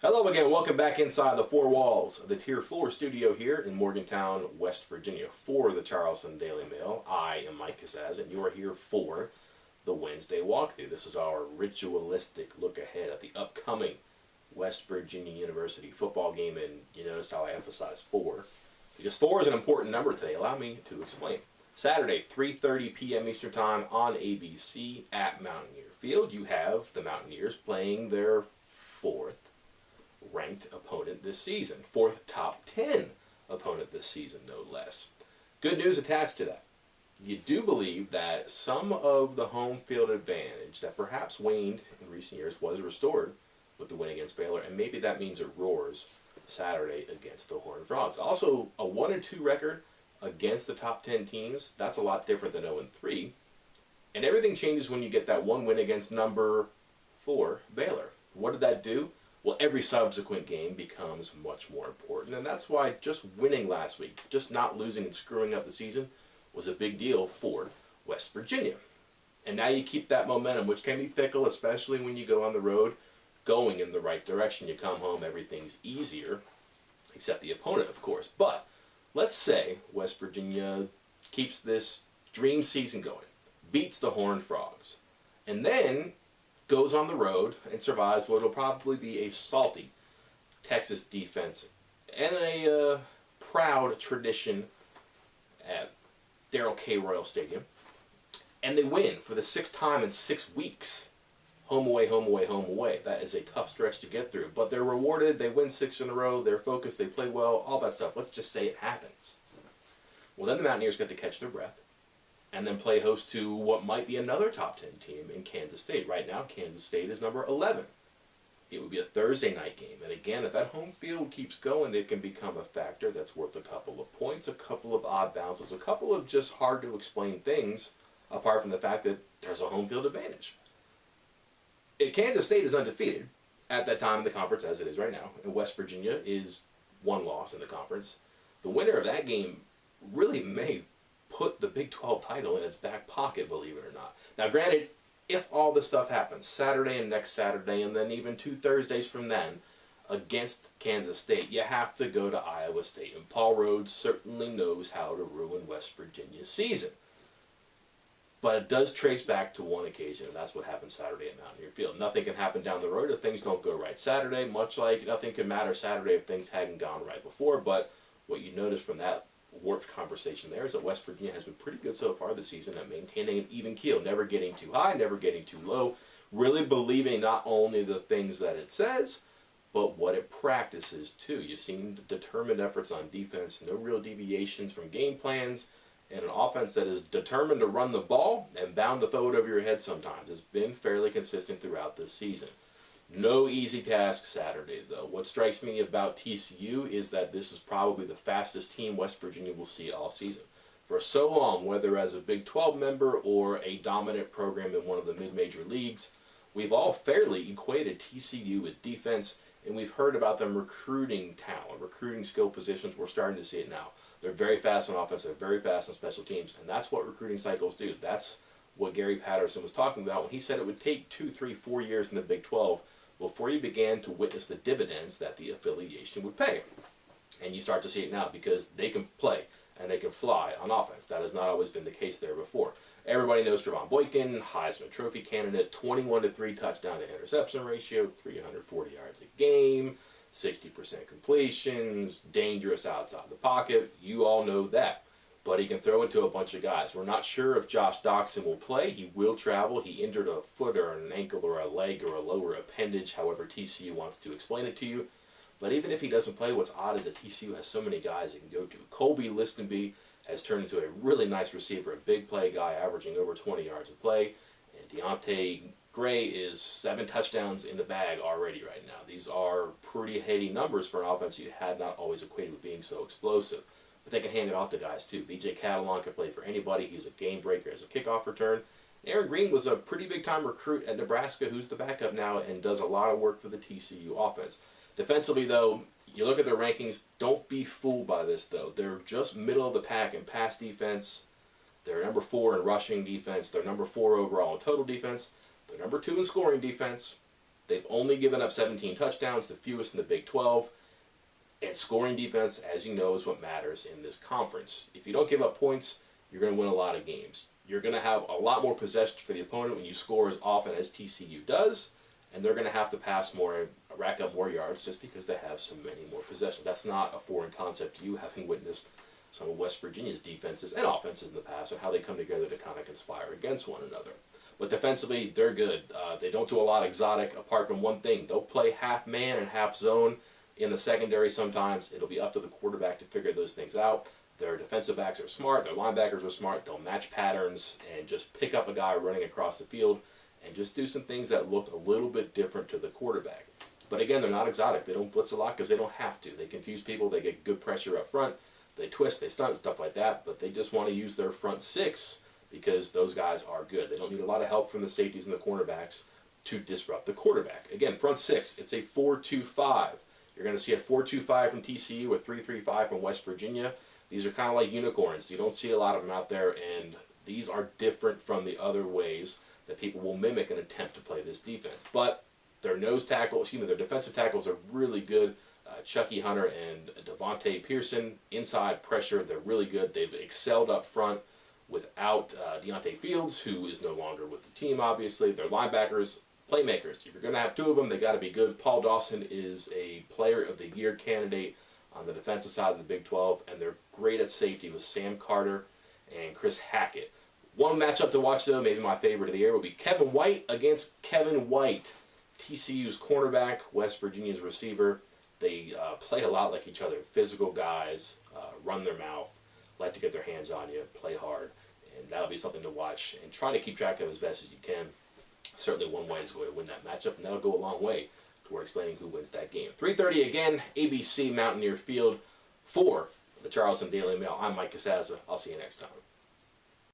Hello again, welcome back inside the four walls of the Tier 4 studio here in Morgantown, West Virginia. For the Charleston Daily Mail, I am Mike Casaz, and you are here for the Wednesday walkthrough. This is our ritualistic look ahead at the upcoming West Virginia University football game, and you noticed how I emphasize 4, because 4 is an important number today. Allow me to explain. Saturday, 3:30 p.m. Eastern Time on ABC at Mountaineer Field. You have the Mountaineers playing their 4th ranked opponent this season. 4th top 10 opponent this season, no less. Good news attached to that. You do believe that some of the home field advantage that perhaps waned in recent years was restored with the win against Baylor, and maybe that means it roars Saturday against the Horned Frogs. Also, a 1-2 record against the top 10 teams, that's a lot different than 0-3. And everything changes when you get that one win against number 4, Baylor. What did that do? Well, every subsequent game becomes much more important, and that's why just winning last week, just not losing and screwing up the season, was a big deal for West Virginia. And now you keep that momentum, which can be fickle, especially when you go on the road, going in the right direction. You come home, everything's easier, except the opponent, of course. But let's say West Virginia keeps this dream season going, beats the Horned Frogs, and then goes on the road and survives what will probably be a salty Texas defense and a proud tradition at Darrell K. Royal Stadium. And they win for the 6th time in 6 weeks. Home away, home away, home away. That is a tough stretch to get through. But they're rewarded. They win 6 in a row. They're focused. They play well. All that stuff. Let's just say it happens. Well, then the Mountaineers get to catch their breath and then play host to what might be another top 10 team in Kansas State. Right now, Kansas State is number 11. It would be a Thursday night game. And again, if that home field keeps going, it can become a factor that's worth a couple of points, a couple of odd bounces, a couple of just hard-to-explain things, apart from the fact that there's a home field advantage. Kansas State is undefeated at that time in the conference, as it is right now, and West Virginia is 1 loss in the conference. The winner of that game really may put the Big 12 title in its back pocket, believe it or not. Now, granted, if all this stuff happens, Saturday and next Saturday, and then even 2 Thursdays from then, against Kansas State, you have to go to Iowa State. And Paul Rhodes certainly knows how to ruin West Virginia's season. But it does trace back to one occasion, and that's what happened Saturday at Mountaineer Field. Nothing can happen down the road if things don't go right Saturday, much like nothing can matter Saturday if things hadn't gone right before. But what you notice from that warped conversation there is that West Virginia has been pretty good so far this season at maintaining an even keel, never getting too high, never getting too low, really believing not only the things that it says, but what it practices too. You've seen determined efforts on defense, no real deviations from game plans, and an offense that is determined to run the ball and bound to throw it over your head sometimes. It's been fairly consistent throughout this season. No easy task Saturday, though. What strikes me about TCU is that this is probably the fastest team West Virginia will see all season. For so long, whether as a Big 12 member or a dominant program in one of the mid-major leagues, we've all fairly equated TCU with defense, and we've heard about them recruiting talent, recruiting skill positions. We're starting to see it now. They're very fast on offense, they're very fast on special teams, and that's what recruiting cycles do. That's what Gary Patterson was talking about when he said it would take 2, 3, 4 years in the Big 12 before you began to witness the dividends that the affiliation would pay. And you start to see it now because they can play and they can fly on offense. That has not always been the case there before. Everybody knows Trevon Boykin, Heisman Trophy candidate, 21-3 touchdown to interception ratio, 340 yards a game, 60% completions, dangerous outside the pocket. You all know that. But he can throw it to a bunch of guys. We're not sure if Josh Doxson will play. He will travel. He injured a foot or an ankle or a leg or a lower appendage, however TCU wants to explain it to you. But even if he doesn't play, what's odd is that TCU has so many guys it can go to. Colby Listenby has turned into a really nice receiver, a big play guy averaging over 20 yards a play. And Deontay Gray is 7 touchdowns in the bag already right now. These are pretty heady numbers for an offense you had not always equated with being so explosive. But they can hand it off to guys too. B.J. Catalon can play for anybody. He's a game breaker as a kickoff return. Aaron Green was a pretty big-time recruit at Nebraska who's the backup now and does a lot of work for the TCU offense. Defensively, though, you look at their rankings, don't be fooled by this, though. They're just middle of the pack in pass defense. They're number 4 in rushing defense. They're number 4 overall in total defense. They're number 2 in scoring defense. They've only given up 17 touchdowns, the fewest in the Big 12. And scoring defense, as you know, is what matters in this conference. If you don't give up points, you're going to win a lot of games. You're going to have a lot more possessions for the opponent when you score as often as TCU does, and they're going to have to pass more, rack up more yards just because they have so many more possessions. That's not a foreign concept to you, having witnessed some of West Virginia's defenses and offenses in the past and how they come together to kind of conspire against one another. But defensively, they're good. They don't do a lot exotic apart from one thing. They'll play half man and half zone in the secondary sometimes. It'll be up to the quarterback to figure those things out. Their defensive backs are smart. Their linebackers are smart. They'll match patterns and just pick up a guy running across the field and just do some things that look a little bit different to the quarterback. But again, they're not exotic. They don't blitz a lot because they don't have to. They confuse people. They get good pressure up front. They twist, they stunt, stuff like that. But they just want to use their front six because those guys are good. They don't need a lot of help from the safeties and the cornerbacks to disrupt the quarterback. Again, front six, it's a 4-2-5. You're going to see a 4-2-5 from TCU, a 3-3-5 from West Virginia. These are kind of like unicorns. You don't see a lot of them out there, and these are different from the other ways that people will mimic and attempt to play this defense. But their their defensive tackles are really good. Chucky Hunter and Devontae Pearson, inside pressure, they're really good. They've excelled up front without Deontay Fields, who is no longer with the team, obviously. Their linebackers, playmakers. If you're going to have two of them, they got to be good. Paul Dawson is a Player of the Year candidate on the defensive side of the Big 12, and they're great at safety with Sam Carter and Chris Hackett. One matchup to watch, though, maybe my favorite of the year, will be Kevin White against Kevin White, TCU's cornerback, West Virginia's receiver. They play a lot like each other. Physical guys, run their mouth, like to get their hands on you, play hard, and that'll be something to watch and try to keep track of as best as you can. Certainly one way is going to win that matchup, and that'll go a long way toward explaining who wins that game. 3:30 again, ABC Mountaineer Field for the Charleston Daily Mail. I'm Mike Casaza. I'll see you next time.